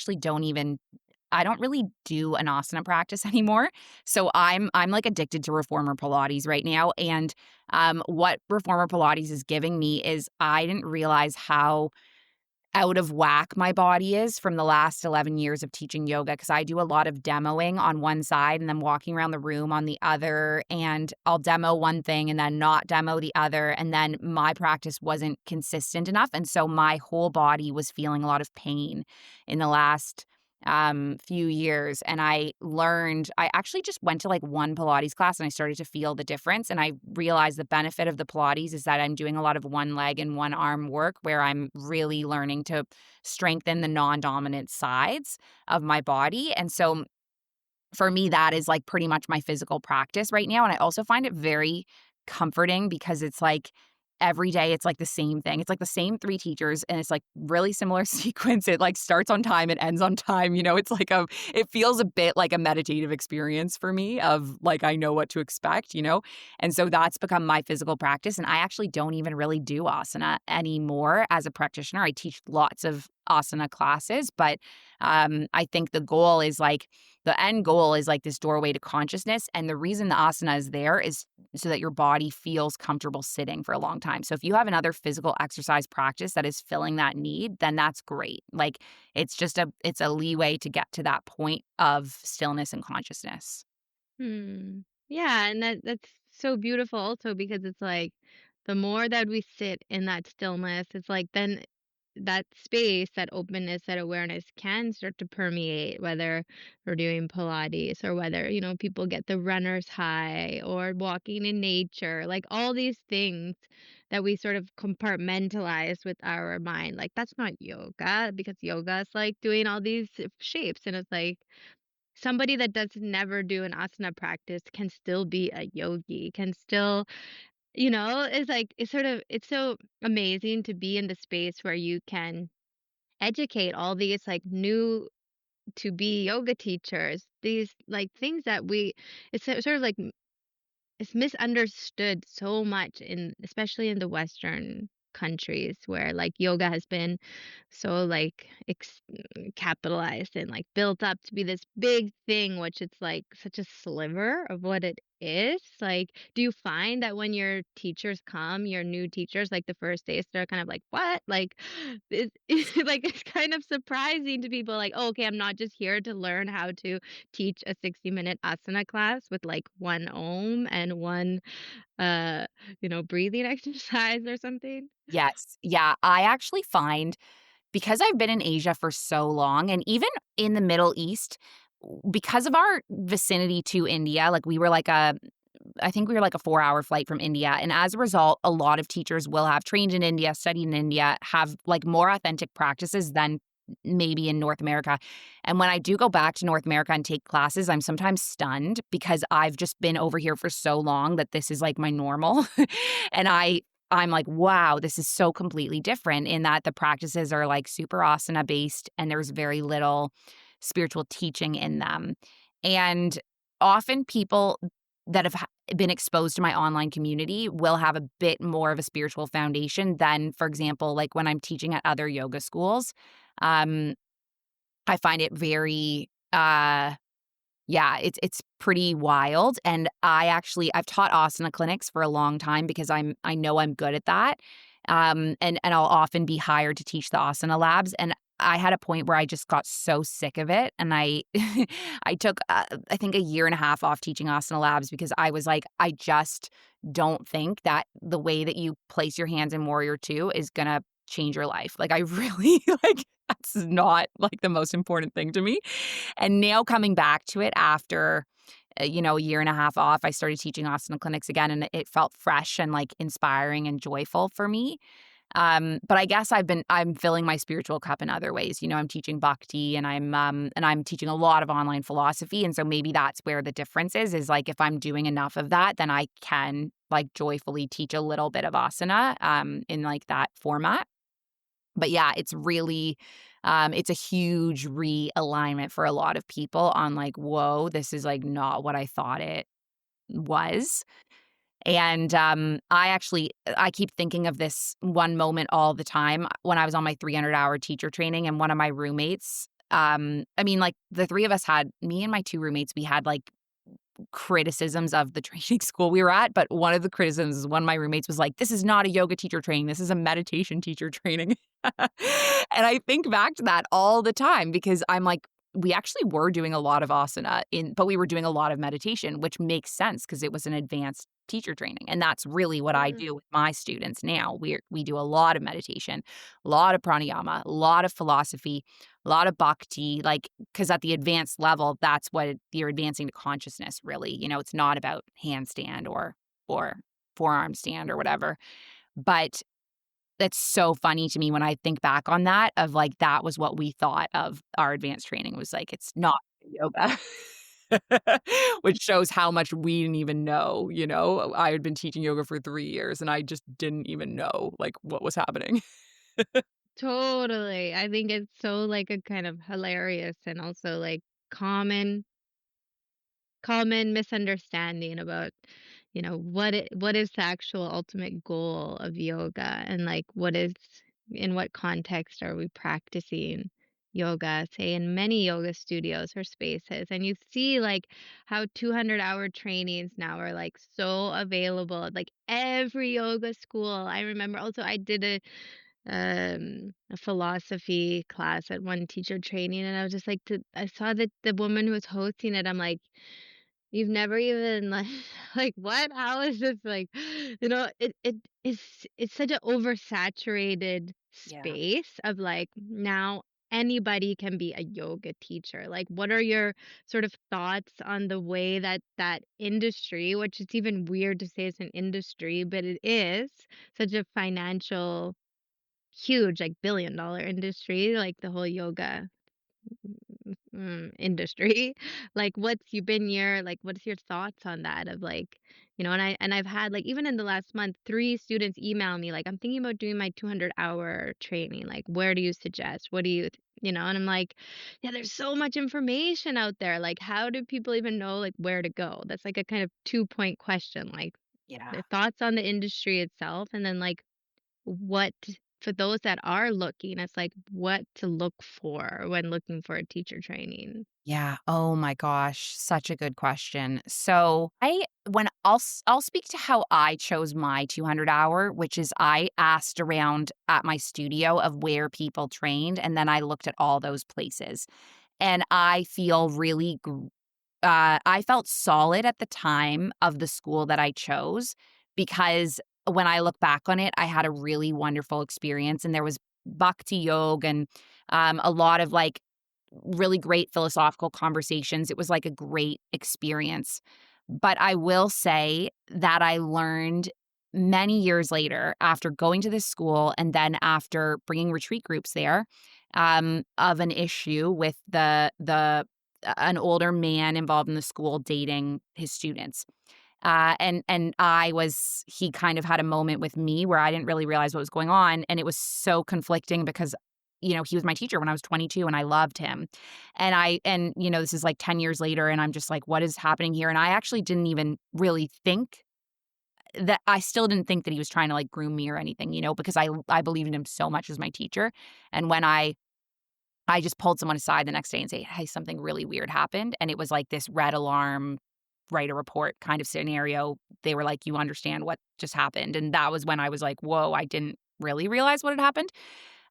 don't really do an asana practice anymore. So I'm like addicted to reformer Pilates right now. And what reformer Pilates is giving me is I didn't realize how out of whack my body is from the last 11 years of teaching yoga because I do a lot of demoing on one side and then walking around the room on the other. And I'll demo one thing and then not demo the other. And then my practice wasn't consistent enough. And so my whole body was feeling a lot of pain in the last few years, and I actually just went to like one Pilates class and I started to feel the difference, and I realized the benefit of the Pilates is that I'm doing a lot of one leg and one arm work where I'm really learning to strengthen the non-dominant sides of my body. And so for me, that is like pretty much my physical practice right now. And I also find it very comforting because it's like every day it's like the same thing. It's like the same three teachers and it's like really similar sequence. It like starts on time, it ends on time. It's like it feels a bit like a meditative experience for me of like I know what to expect. And so that's become my physical practice. And I actually don't even really do asana anymore as a practitioner. I teach lots of asana classes, but I think the end goal is like this doorway to consciousness. And the reason the asana is there is so that your body feels comfortable sitting for a long time. So if you have another physical exercise practice that is filling that need, then that's great. Like it's a leeway to get to that point of stillness and consciousness.
Hmm. Yeah, and that's so beautiful also because it's like the more that we sit in that stillness, it's like then that space, that openness, that awareness can start to permeate whether we're doing Pilates or whether, people get the runner's high or walking in nature, like all these things that we sort of compartmentalize with our mind. Like that's not yoga because yoga is like doing all these shapes and it's like somebody that does never do an asana practice can still be a yogi, can still, it's like it's so amazing to be in the space where you can educate all these like new to be yoga teachers, these like things that it's sort of like it's misunderstood so much in especially in the Western countries where like yoga has been so like capitalized and like built up to be this big thing, which it's like such a sliver of what it is. Like, do you find that when your teachers come, your new teachers, like the first days, they're kind of like, what? Like, like it's kind of surprising to people like, oh, okay, I'm not just here to learn how to teach a 60-minute asana class with like one om and one uh breathing exercise or something.
Yes. Yeah. I actually find because I've been in Asia for so long and even in the Middle East, because of our vicinity to India, like I think we were like a 4-hour flight from India. And as a result, a lot of teachers will have trained in India, studied in India, have like more authentic practices than maybe in North America. And when I do go back to North America and take classes, I'm sometimes stunned because I've just been over here for so long that this is like my normal. and I'm like, wow, this is so completely different in that the practices are like super asana based and there's very little spiritual teaching in them. And often people that have been exposed to my online community will have a bit more of a spiritual foundation than, for example, like when I'm teaching at other yoga schools. Um, I find it very, yeah, it's pretty wild. And I've taught asana clinics for a long time because I know I'm good at that. And I'll often be hired to teach the asana labs. And I had a point where I just got so sick of it, and I I took I think a year and a half off teaching asana labs because I was like, I just don't think that the way that you place your hands in Warrior Two is gonna change your life. Like I really like that's not like the most important thing to me. And now coming back to it after, a year and a half off, I started teaching asana clinics again, and it felt fresh and like inspiring and joyful for me. But I guess I'm filling my spiritual cup in other ways. I'm teaching bhakti and I'm teaching a lot of online philosophy. And so maybe that's where the difference is like if I'm doing enough of that, then I can like joyfully teach a little bit of asana in like that format. But yeah, it's really it's a huge realignment for a lot of people on like, whoa, this is like not what I thought it was. And I keep thinking of this one moment all the time when I was on my 300-hour teacher training and one of my roommates, I mean, like the three of us had me and my two roommates, we had like criticisms of the training school we were at, but one of the criticisms is one of my roommates was like, "This is not a yoga teacher training. This is a meditation teacher training." And I think back to that all the time because I'm like, we actually were doing a lot of asana but we were doing a lot of meditation, which makes sense because it was an advanced teacher training. And that's really what I
Mm.
do with my students now. We do a lot of meditation, a lot of pranayama, a lot of philosophy, a lot of bhakti, like, because at the advanced level, that's what you're advancing to consciousness, really. It's not about handstand or forearm stand or whatever. But that's so funny to me when I think back on that of, like, that was what we thought of our advanced training was like, it's not yoga. Which shows how much we didn't even know. I had been teaching yoga for 3 years, and I just didn't even know, like, what was happening.
Totally. I think it's so, like, a kind of hilarious and also, like, common misunderstanding about, what is the actual ultimate goal of yoga, and, like, what is in what context are we practicing yoga, say, in many yoga studios or spaces. And you see, like, how 200-hour trainings now are, like, so available at, like, every yoga school. I remember also I did a philosophy class at one teacher training, and I was just like, I saw that the woman who was hosting it. I'm like, you've never even like like what? How is this like it's such an oversaturated
Yeah.
space of like now anybody can be a yoga teacher. Like, what are your sort of thoughts on the way that that industry, which it's even weird to say it's an industry, but it is such a financial huge, like, billion-dollar industry, like the whole yoga industry. Like, what's your thoughts on that of, like, and I've had, like, even in the last month, 3 students email me, like, "I'm thinking about doing my 200-hour training, like, where do you suggest? What do you" and I'm like, "Yeah, there's so much information out there, like, how do people even know, like, where to go?" That's, like, a kind of two-point question, like,
Yeah.
their thoughts on the industry itself, and then, like, what for those that are looking, it's like what to look for when looking for a teacher training.
Yeah. Oh my gosh, such a good question. So, I'll speak to how I chose my 200 hour, which is I asked around at my studio of where people trained, and then I looked at all those places. And I feel I felt solid at the time of the school that I chose because when I look back on it, I had a really wonderful experience, and there was bhakti yoga and, a lot of, like, really great philosophical conversations. It was, like, a great experience. But I will say that I learned many years later after going to this school and then after bringing retreat groups there, of an issue with an older man involved in the school dating his students. And he kind of had a moment with me where I didn't really realize what was going on, and it was so conflicting because, he was my teacher when I was 22 and I loved him. This is like 10 years later and I'm just like, what is happening here? And I actually didn't even really think that I still didn't think that he was trying to like groom me or anything, because I believed in him so much as my teacher. And when I just pulled someone aside the next day and say, "Hey, something really weird happened." And it was like this red alarm, write a report kind of scenario. They were like, "You understand what just happened." And that was when I was like, "Whoa, I didn't really realize what had happened."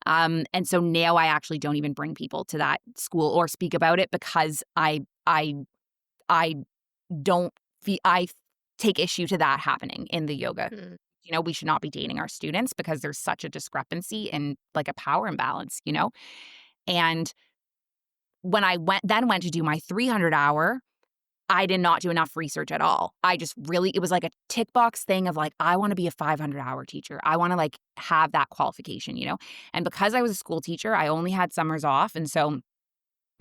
And so now I actually don't even bring people to that school or speak about it because I don't I take issue to that happening in the yoga.
Mm.
We should not be dating our students because there's such a discrepancy and like a power imbalance. And when I went to do my 300 hour, I did not do enough research at all. I just really it was like a tick box thing of like, I wanna be a 500-hour teacher. I wanna, like, have that qualification. And because I was a school teacher, I only had summers off, and so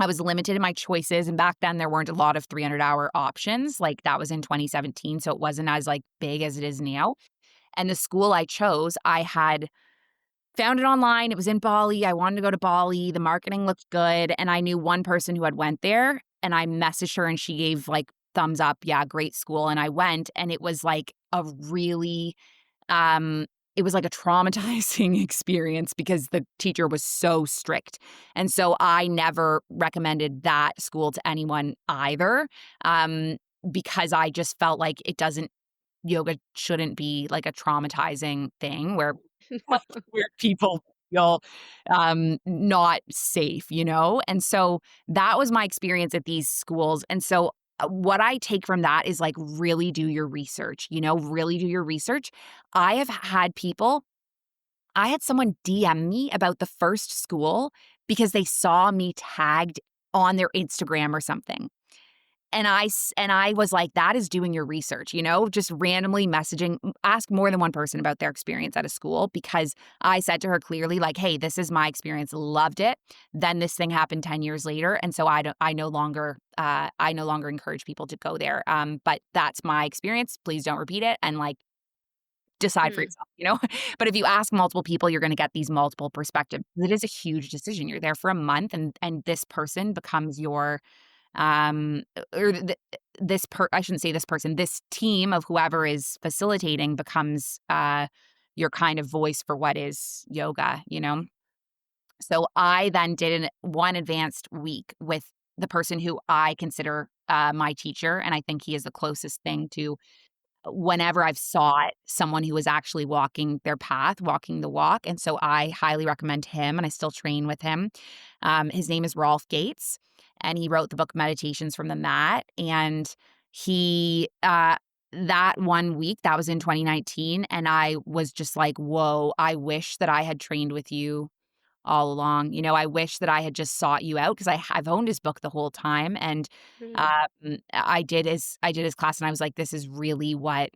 I was limited in my choices, and back then, there weren't a lot of 300-hour options, like, that was in 2017, so it wasn't as, like, big as it is now. And the school I chose, I had found it online, it was in Bali, I wanted to go to Bali, the marketing looked good, and I knew one person who had went there, and I messaged her and she gave, like, thumbs up, "Yeah, great school," and I went, and it was, like, um it was like a traumatizing experience because the teacher was so strict, and so I never recommended that school to anyone either, um, because I just felt like yoga shouldn't be, like, a traumatizing thing where like, where people feel, not safe. And so that was my experience at these schools, and so what I take from that is, like, really do your research, really do your research. I have had people I had someone DM me about the first school because they saw me tagged on their Instagram or something. And I was like, "That is doing your research," just randomly messaging ask more than one person about their experience at a school because I said to her clearly, like, "Hey, this is my experience, loved it. Then this thing happened 10 years later, and so I no longer encourage people to go there. But that's my experience. Please don't repeat it, and, like, decide for
Hmm.
yourself." But if you ask multiple people, you're gonna get these multiple perspectives. It is a huge decision. You're there for a month, and this person becomes your or I shouldn't say this person, this team of whoever is facilitating becomes your kind of voice for what is yoga. So I then did one advanced week with the person who I consider my teacher, and I think he is the closest thing to whenever I've sought someone who is actually walking their path, walking the walk, and so I highly recommend him, and I still train with him. His name is Rolf Gates, and he wrote the book Meditations from the Mat, and he, that 1 week, that was in 2019, and I was just like, "Whoa, I wish that I had trained with you all along." I wish that I had just sought you out because I've owned his book the whole time, and,
Mm.
I did his class, and I was like, "This is really what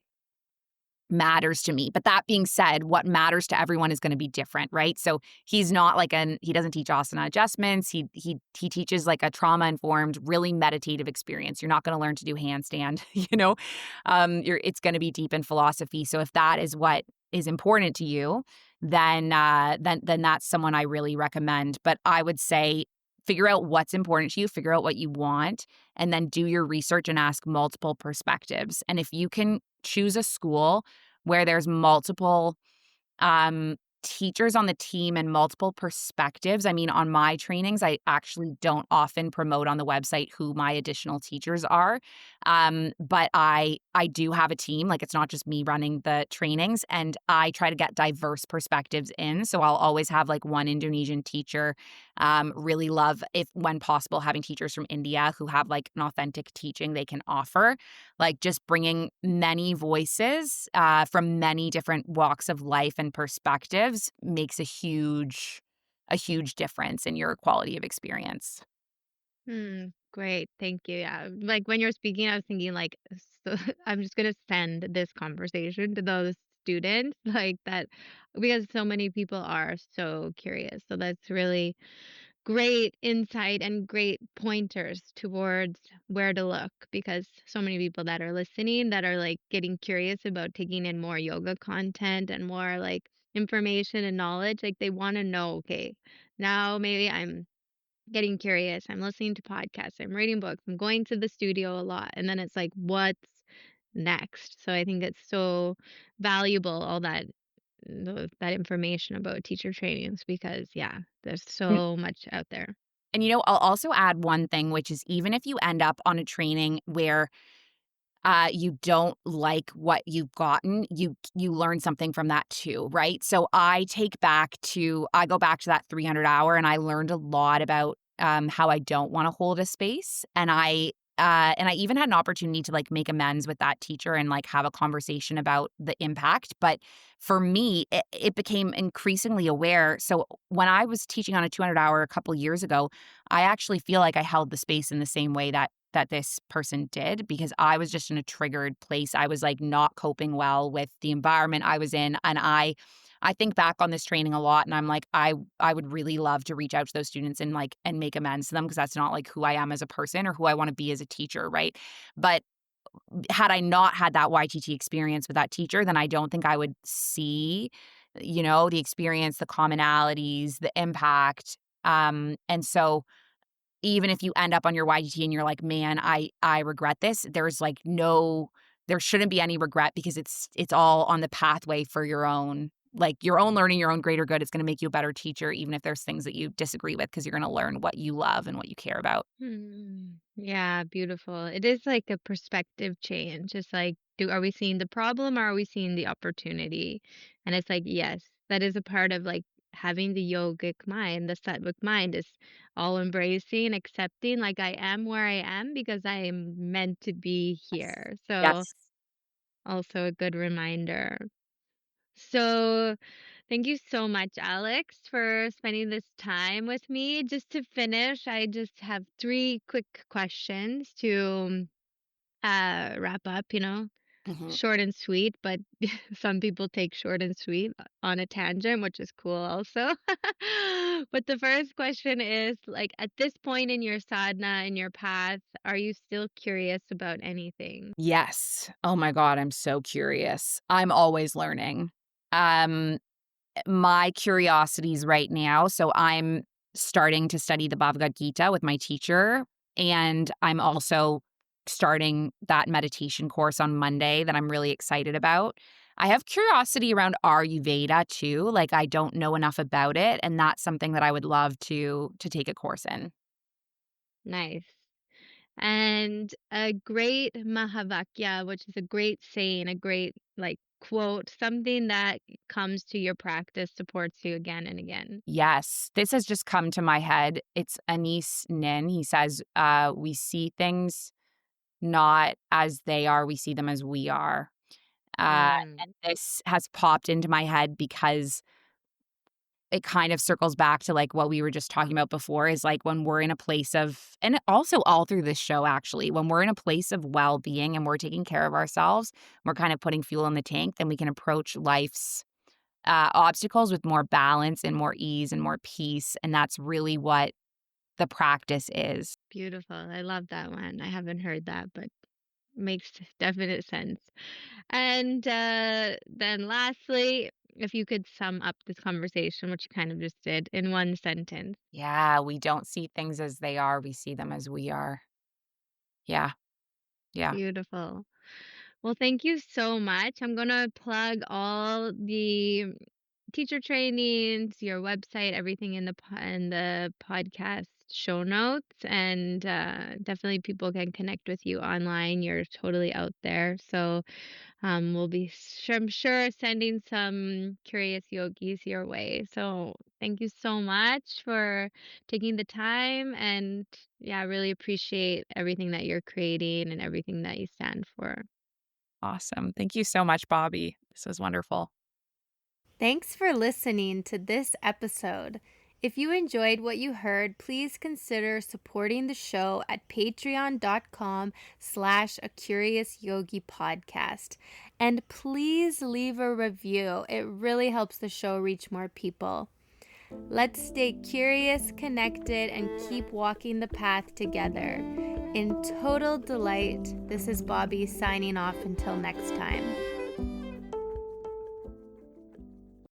matters to me." But that being said, what matters to everyone is gonna be different, right? So he's not like he doesn't teach asana adjustments. He teaches like a trauma-informed, really meditative experience. You're not gonna learn to do handstand, you know? It's gonna be deep in philosophy. So if that is what is important to you, then that's someone I really recommend. But I would say figure out what's important to you, figure out what you want, and then do your research and ask multiple perspectives. And if you can choose a school where there's multiple um, teachers on the team and multiple perspectives. I mean, on my trainings, I actually don't often promote on the website who my additional teachers are. But I do have a team. Like, it's not just me running the trainings, and I try to get diverse perspectives in. So I'll always have like one Indonesian teacher. Really love, if when possible, having teachers from India who have like an authentic teaching they can offer, like just bringing many voices from many different walks of life and perspectives makes a huge difference in your quality of experience.
Hmm. Great. Thank you. Yeah. Like when you're speaking, I was thinking like, so I'm just gonna send this conversation to those students like that because so many people are so curious. So that's really great insight and great pointers towards where to look because so many people that are listening that are like getting curious about taking in more yoga content and more like information and knowledge, like they want to know, okay, now maybe I'm getting curious, I'm listening to podcasts, I'm reading books, I'm going to the studio a lot, and then it's like what's next? So I think it's so valuable all that information about teacher trainings because yeah, there's
And,
so much out there.
I'll also add one thing, which is even if you end up on a training where you don't like what you've gotten, you learn something from that too, right? So I go back to that 300 hour, and I learned a lot about how I don't want to hold a space, and I even had an opportunity to like make amends with that teacher and like have a conversation about the impact. But for me, it became increasingly aware. So when I was teaching on a 200 hour a couple years ago, I actually feel like I held the space in the same way that this person did because I was just in a triggered place. I was like not coping well with the environment I was in, and I think back on this training a lot, and I'm like I would really love to reach out to those students and like and make amends to them because that's not like who I am as a person or who I want to be as a teacher, right? But had I not had that YTT experience with that teacher, then I don't think I would see, the experience, the commonalities, the impact. And so even if you end up on your YTT and you're like, "Man, I regret this," there shouldn't be any regret because it's all on the pathway for your own learning, your own greater good. It's gonna make you a better teacher even if there's things that you disagree with because you're gonna learn what you love and what you care about.
Yeah, beautiful. It is like a perspective change. It's like, are we seeing the problem or are we seeing the opportunity? And it's like, yes, that is a part of like having the yogic mind, the sattvic mind is all embracing, accepting, like I am where I am because I am meant to be here. So
Yes.
also a good reminder. So thank you so much, Alex, for spending this time with me. Just to finish, I just have three quick questions to wrap up,
Mhm.
short and sweet, but some people take short and sweet on a tangent, which is cool also. But the first question is like, at this point in your sadhana, in your path, are you still curious about anything?
Yes. Oh my god, I'm so curious. I'm always learning. Um, my curiosities right now, so I'm starting to study the Bhagavad Gita with my teacher, and I'm also starting that meditation course on Monday that I'm really excited about. I have curiosity around Ayurveda too, like I don't know enough about it, and that's something that I would love to take a course in.
Nice. And a great Mahavakya, which is a great saying, a great like quote, something that comes to your practice, supports you again and again.
Yes, this has just come to my head. It's Anis Nin. He says, we see things not as they are, we see them as we are.
Mm,
And this has popped into my head because it kind of circles back to like what we were just talking about before is like when we're in a place of, and also all through this show, actually, when we're in a place of well being and we're taking care of ourselves, we're kind of putting fuel in the tank, then we can approach life's obstacles with more balance and more ease and more peace. And that's really what the practice is.
beautiful. I love that one. I haven't heard that, but makes definite sense. And then lastly, if you could sum up this conversation, which you kind of just did, in one sentence.
Yeah, we don't see things as they are, we see them as we are. Yeah, yeah.
Beautiful. Well, thank you so much. I'm going to plug all the teacher trainings, your website, everything in the podcast show notes, and definitely people can connect with you online. You're totally out there, so we'll be I'm sure sending some curious yogis your way. So thank you so much for taking the time, and yeah, I really appreciate everything that you're creating and everything that you stand for.
Awesome. Thank you so much, Bobby. This was wonderful.
Thanks for listening to this episode. If you enjoyed what you heard, please consider supporting the show at patreon.com/a curious yogi podcast. And please leave a review. It really helps the show reach more people. Let's stay curious, connected, and keep walking the path together. In total delight, this is Bobby signing off until next time.